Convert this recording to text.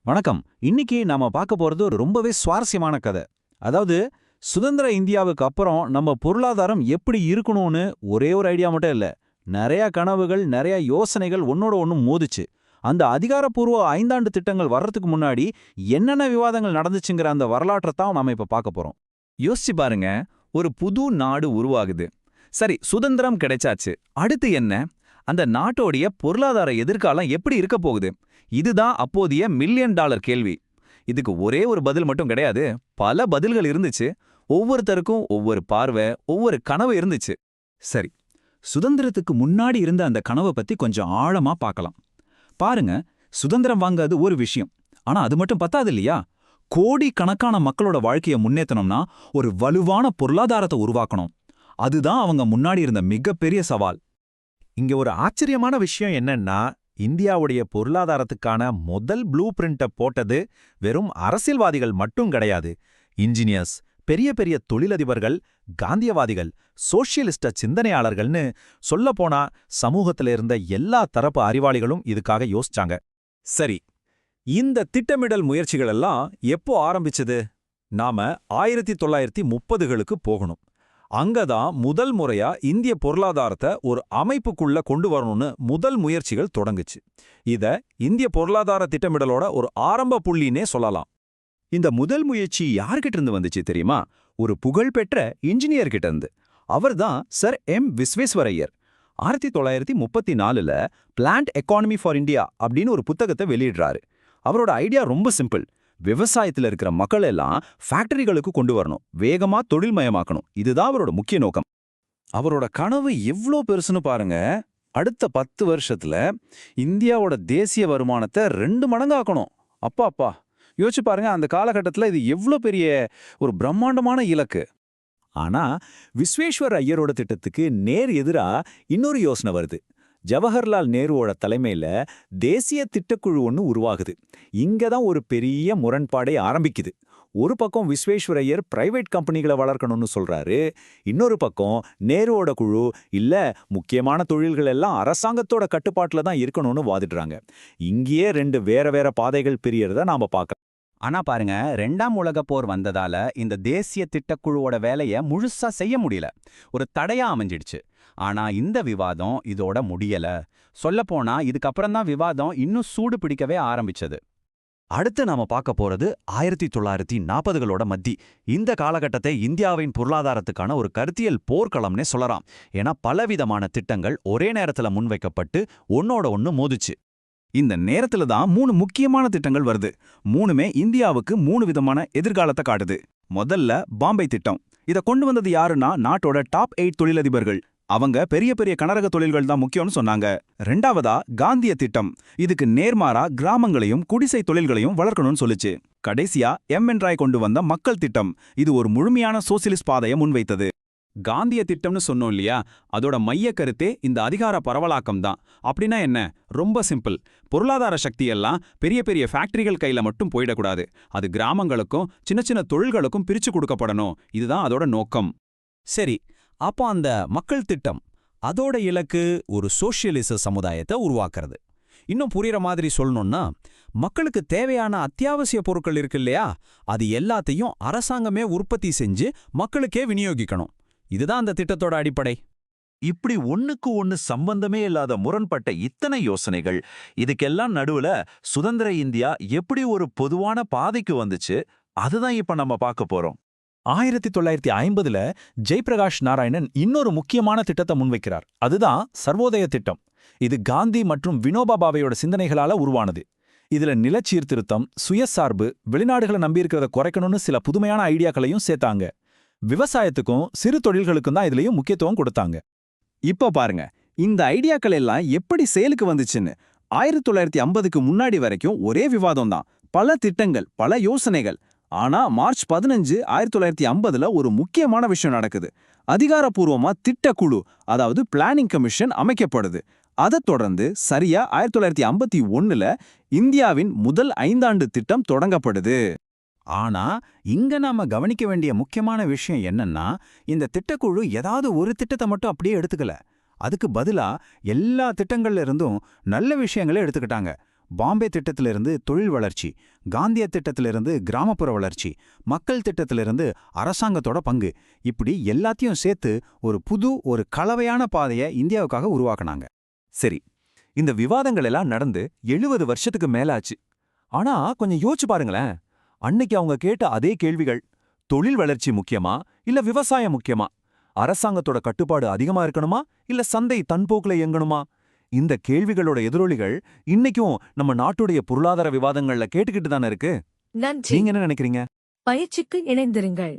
வணக்கம். இன்னைக்கு நாம பார்க்க போறது ஒரு ரொம்பவே சுவாரஸ்யமான கதை. அதாவது சுதந்திர இந்தியாவுக்கு அப்புறம் நம்ம பொருளாதாரம் எப்படி இருக்கணும்னு ஒரே ஒரு ஐடியா மட்டும் இல்ல. நிறைய கனவுகள், நிறைய யோசனைகள் ஒன்னோட ஒன்னு மோதுச்சு. அந்த அதிகாரப்பூர்வ 5 ஆண்டு திட்டங்கள் வர்றதுக்கு முன்னாடி என்னென்ன விவாதங்கள் நடந்துச்சுங்கிற அந்த வரலாற்றை தான் நாம இப்ப பார்க்க போறோம். யோசிச்சு பாருங்க. ஒரு புது நாடு உருவாகுது. சரி, சுதந்திரம் கிடைச்சாச்சு. அடுத்து என்ன? அந்த நாட்டோடைய பொருளாதார எதிர்காலம் எப்படி இருக்க போகுது? இதுதான் அப்போதைய மில்லியன் டாலர் கேள்வி. இதுக்கு ஒரே ஒரு பதில் மட்டும் கிடையாது, பல பதில்கள் இருந்துச்சு. ஒவ்வொருத்தருக்கும் ஒவ்வொரு பார்வை, ஒவ்வொரு கனவு இருந்துச்சு. சரி, சுதந்திரத்துக்கு முன்னாடி இருந்த அந்த கனவை பத்தி கொஞ்சம் ஆழமா பார்க்கலாம். பாருங்க, சுதந்திரம் வாங்காது ஒரு விஷயம். ஆனா அது மட்டும் பத்தாது இல்லையா? கோடிக்கணக்கான மக்களோட வாழ்க்கையை முன்னேற்றணும்னா ஒரு வலுவான பொருளாதாரத்தை உருவாக்கணும். அதுதான் அவங்க முன்னாடி இருந்த மிகப்பெரிய சவால். இங்க ஒரு ஆச்சரியமான விஷயம் என்னன்னா, இந்தியாவுடைய பொருளாதாரத்துக்கான முதல் ப்ளூ பிரிண்ட்டை போட்டது வெறும் அரசியல்வாதிகள் மட்டும் கிடையாது. இன்ஜினியர்ஸ், பெரிய பெரிய தொழிலதிபர்கள், காந்தியவாதிகள், சோஷியலிஸ்ட சிந்தனையாளர்கள்னு சொல்லப்போனா சமூகத்துல இருந்த எல்லா தரப்பு அறிவாளிகளும் இதுக்காக யோசிச்சாங்க. சரி, இந்த திட்டமிடல் முயற்சிகள் எல்லாம் எப்போ ஆரம்பிச்சது? நாம 1930களுக்கு போகணும். அங்கதான் முதல் முறையா இந்திய பொருளாதாரத்தை ஒரு அமைப்புக்குள்ள கொண்டு வரணும்னு முதல் முயற்சிகள் தொடங்குச்சு. இத இந்திய பொருளாதார திட்டமிடலோட ஒரு ஆரம்ப புள்ளினே சொல்லலாம். இந்த முதல் முயற்சி யார்கிட்ட இருந்து வந்துச்சு தெரியுமா? ஒரு புகழ்பெற்ற இன்ஜினியர் கிட்ட இருந்து. அவர்தான் சர் எம் விஸ்வேஸ்வரய்யர். 1934ல பிளான்ட் எக்கானமி ஃபார் இந்தியா அப்படின்னு ஒரு புத்தகத்தை வெளியிடுறாரு. அவரோட ஐடியா ரொம்ப சிம்பிள். விவசாயத்துல இருக்கிற மக்கள் எல்லாம் ஃபேக்டரிகளுக்கு கொண்டு வரணும், வேகமா தொழில்மயமாக்கணும். இதுதான் அவரோட முக்கிய நோக்கம். அவரோட கனவு எவ்ளோ பெருசுன்னு பாருங்க. அடுத்த 10 வருஷத்துல இந்தியாவோட தேசிய வருமானத்தை 2 மடங்காக்கணும். அப்பா அப்பா, யோசிச்சு பாருங்க, அந்த காலகட்டத்துல இது எவ்ளோ பெரிய ஒரு பிரம்மாண்டமான இலக்கு. ஆனா விஸ்வேஸ்வர் ஐயரோட திட்டத்துக்கு நேர் எதிரா இன்னொரு யோசனை வருது. ஜவஹர்லால் நேருவோட தலைமையில தேசிய திட்டக்குழு ஒன்று உருவாகுது. இங்கதான் ஒரு பெரிய முரண்பாடே ஆரம்பிக்குது. ஒரு பக்கம் விஸ்வேஸ்வரய்யர் பிரைவேட் கம்பெனிகளை வளர்க்கணும்னு சொல்றாரு. இன்னொரு பக்கம் நேருவோட குழு இல்ல, முக்கியமான தொழில்கள் எல்லாம் அரசாங்கத்தோட கட்டுப்பாட்டுல தான் இருக்கணும்னு வாதிடுறாங்க. இங்கேயே 2 வேற வேற பாதைகள் பிரியறத நாம பார்க்கலாம். ஆனா பாருங்க, 2ஆம் உலகப் போர் வந்ததால இந்த தேசிய திட்டக்குழுவோட வேலையை முழுசா செய்ய முடியல. ஒரு தடையா அமைஞ்சிடுச்சு. ஆனா இந்த விவாதம் இதோட முடியல. சொல்லப்போனா இதுக்கப்புறம் தான் விவாதம் இன்னும் சூடு பிடிக்கவே ஆரம்பிச்சது. அடுத்து நாம பார்க்க போறது 1940களோட மத்தி. இந்த காலகட்டத்தை இந்தியாவின் பொருளாதாரத்துக்கான ஒரு கருத்தியல் போர்க்களம்னே சொல்லலாம். ஏன்னா பலவிதமான திட்டங்கள் ஒரே நேரத்துல முன்வைக்கப்பட்டு ஒன்னோட ஒன்னு மோதுச்சு. இந்த நேரத்துல தான் 3 முக்கியமான திட்டங்கள் வருது. 3மே இந்தியாவுக்கு 3 விதமான எதிர்காலத்தை காட்டுது. முதல்ல பாம்பே திட்டம். இத கொண்டு வந்தது யாருன்னா நாட்டோட டாப் 8 தொழிலதிபர்கள். அவங்க பெரிய பெரிய கனரக தொழில்கள் தான் முக்கியம்னு சொன்னாங்க. 2வதா காந்திய திட்டம். இதுக்கு நேர்மாறா கிராமங்களையும் குடிசை தொழில்களையும் வளர்க்கணும்னு சொல்லுச்சு. கடைசியா எம்.என். ராய் கொண்டு வந்த மக்கள் திட்டம். இது ஒரு முழுமையான சோசியலிஸ்ட் பாதையை முன்வைத்தது. காந்திய திட்டம்னு சொன்னோம் இல்லையா? அதோட மைய கருத்தே இந்த அதிகார பரவலாக்கம் தான். அப்படின்னா என்ன? ரொம்ப சிம்பிள். பொருளாதார சக்தியெல்லாம் பெரிய பெரிய ஃபேக்டரிகள் கையில மட்டும் போயிடக்கூடாது. அது கிராமங்களுக்கும் சின்ன சின்ன தொழில்களுக்கும் பிரிச்சு கொடுக்கப்படணும். இதுதான் அதோட நோக்கம். சரி, அப்போ அந்த மக்கள் திட்டம், அதோட இலக்கு ஒரு சோஷியலிச சமுதாயத்தை உருவாக்குறது. இன்னும் புரியுற மாதிரி சொல்லணும்னா, மக்களுக்கு தேவையான அத்தியாவசிய பொருட்கள் இருக்கு இல்லையா, அது எல்லாத்தையும் அரசாங்கமே உற்பத்தி செஞ்சு மக்களுக்கே விநியோகிக்கணும். இதுதான் அந்த திட்டத்தோட அடிப்படை. இப்படி ஒண்ணுக்கு ஒண்ணு சம்பந்தமே இல்லாத முரண்பட்ட இத்தனை யோசனைகள், இதுக்கெல்லாம் நடுவுல சுதந்திர இந்தியா எப்படி ஒரு பொதுவான பாதைக்கு வந்துச்சு, அதுதான் இப்ப நம்ம பார்க்க போறோம். 1950ல ஜெய்பிரகாஷ் நாராயணன் இன்னொரு முக்கியமான திட்டத்தை முன்வைக்கிறார். அதுதான் சர்வோதய திட்டம். இது காந்தி மற்றும் வினோபா பாவேயோட சிந்தனைகளால உருவானது. இதுல நிலச்சீர்திருத்தம், சுயசார்பு, வெளிநாடுகளை நம்பியிருக்கிறத குறைக்கணும்னு சில புதுமையான ஐடியாக்களையும் சேர்த்தாங்க. விவசாயத்துக்கும் சிறு தொழில்களுக்கும் தான் இதுலயும் முக்கியத்துவம் கொடுத்தாங்க. இப்ப பாருங்க, இந்த ஐடியாக்கள் எல்லாம் எப்படி செயலுக்கு வந்துச்சுன்னு. 1950க்கு முன்னாடி வரைக்கும் ஒரே விவாதம் தான். பல திட்டங்கள், பல யோசனைகள். ஆனா மார்ச் 15, 1950ல ஒரு முக்கியமான விஷயம் நடக்குது. அதிகாரப்பூர்வமா திட்டக்குழு, அதாவது பிளானிங் கமிஷன் அமைக்கப்படுது. அதைத் தொடர்ந்து சரியா 1951ல இந்தியாவின் முதல் 5ஆண்டு திட்டம் தொடங்கப்படுது. ஆனா இங்க நாம கவனிக்க வேண்டிய முக்கியமான விஷயம் என்னன்னா, இந்த திட்டக்குழு ஏதாவது ஒரு திட்டத்தை மட்டும் அப்படியே எடுத்துக்கல. அதுக்கு பதிலா எல்லா திட்டங்கள்ல இருந்தும் நல்ல விஷயங்களை எடுத்துக்கிட்டாங்க. பாம்பே திட்டத்திலிருந்து தொழில் வளர்ச்சி, காந்திய திட்டத்திலிருந்து கிராமப்புற வளர்ச்சி, மக்கள் திட்டத்திலிருந்து அரசாங்கத்தோட பங்கு, இப்படி எல்லாத்தையும் சேர்த்து ஒரு கலவையான பாதையை இந்தியாவுக்காக உருவாக்குனாங்க. சரி, இந்த விவாதங்கள் எல்லாம் நடந்து 70 வருஷத்துக்கு மேலாச்சு. ஆனா கொஞ்சம் யோசிச்சு பாருங்களேன், அன்னைக்கு அவங்க கேட்ட அதே கேள்விகள், தொழில் வளர்ச்சி முக்கியமா இல்ல விவசாயம் முக்கியமா, அரசாங்கத்தோட கட்டுப்பாடு அதிகமா இருக்கணுமா இல்ல சந்தை தன்போக்குல இயங்கணுமா, இந்த கேள்விகளோட எதிரொலிகள் இன்னைக்கும் நம்ம நாட்டுடைய பொருளாதார விவாதங்கள்ல கேட்டுக்கிட்டு தானே இருக்கு. நன்றி. நீங்க என்ன நினைக்கிறீங்க? பயிற்சிக்கு இணைந்திருங்கள்.